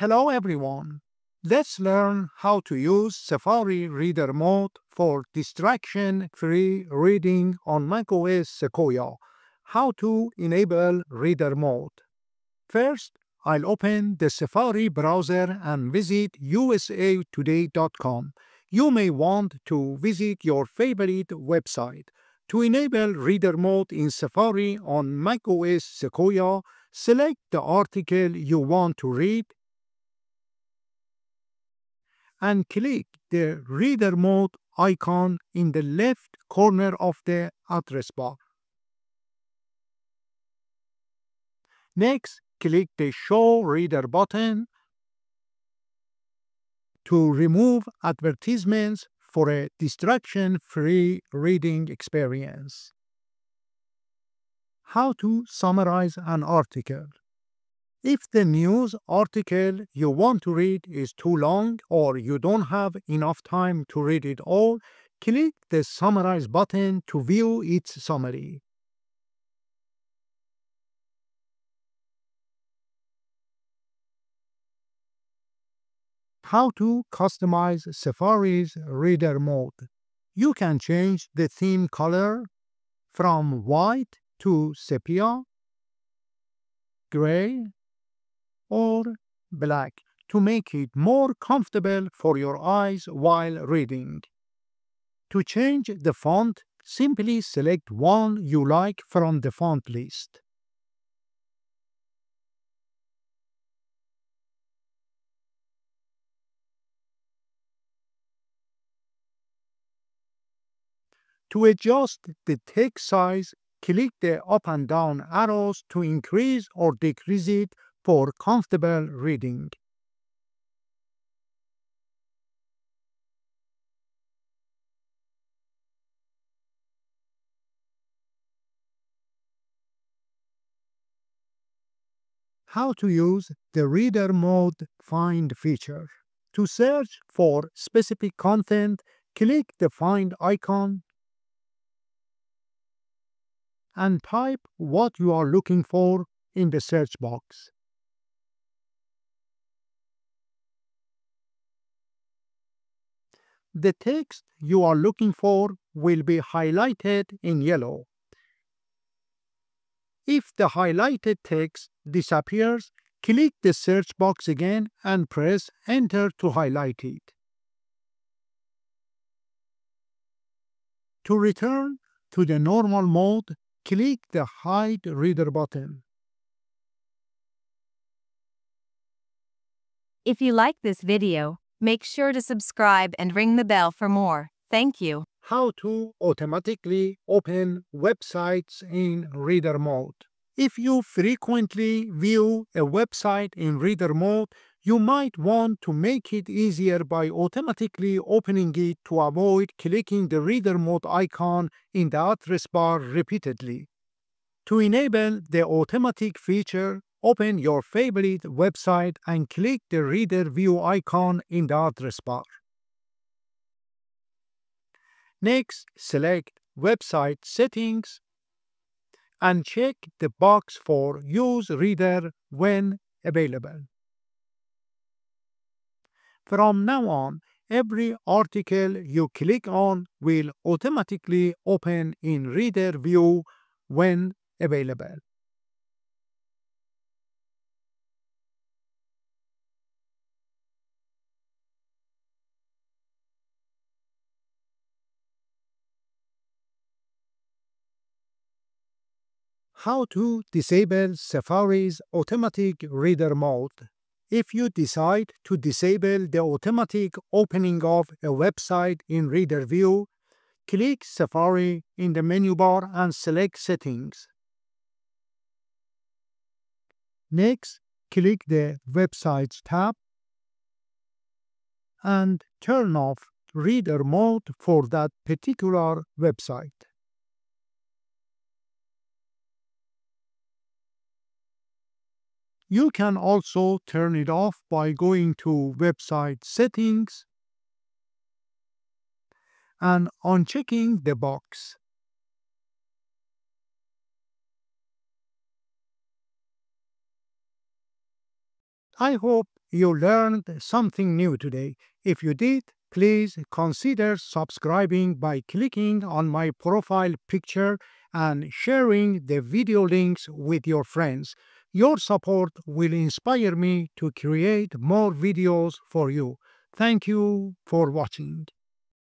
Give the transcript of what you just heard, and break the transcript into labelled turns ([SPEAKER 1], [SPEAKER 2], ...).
[SPEAKER 1] Hello everyone. Let's learn how to use Safari Reader Mode for distraction-free reading on macOS Sequoia. How to enable Reader Mode. First, I'll open the Safari browser and visit usatoday.com. You may want to visit your favorite website. To enable Reader Mode in Safari on macOS Sequoia, select the article you want to read and click the Reader Mode icon in the left corner of the address bar. Next, click the Show Reader button to remove advertisements for a distraction-free reading experience. How to summarize an article. If the news article you want to read is too long or you don't have enough time to read it all, click the Summarize button to view its summary. How to customize Safari's Reader Mode. You can change the theme color from white to sepia, gray, or black to make it more comfortable for your eyes while reading. To change the font, simply select one you like from the font list. To adjust the text size, click the up and down arrows to increase or decrease it for comfortable reading. How to use the Reader Mode Find feature. To search for specific content, click the Find icon and type what you are looking for in the search box. The text you are looking for will be highlighted in yellow. If the highlighted text disappears, click the search box again and press Enter to highlight it. To return to the normal mode, click the Hide Reader button.
[SPEAKER 2] If you like this video, make sure to subscribe and ring the bell for more. Thank you.
[SPEAKER 1] How to automatically open websites in Reader Mode. If you frequently view a website in Reader Mode, you might want to make it easier by automatically opening it to avoid clicking the Reader Mode icon in the address bar repeatedly. To enable the automatic feature, open your favorite website and click the Reader View icon in the address bar. Next, select Website Settings and check the box for Use Reader when available. From now on, every article you click on will automatically open in Reader View when available. How to disable Safari's automatic reader mode. If you decide to disable the automatic opening of a website in Reader View, click Safari in the menu bar and select Settings. Next, click the Websites tab and turn off Reader Mode for that particular website. You can also turn it off by going to Website Settings and unchecking the box. I hope you learned something new today. If you did, please consider subscribing by clicking on my profile picture and sharing the video links with your friends. Your support will inspire me to create more videos for you. Thank you for watching.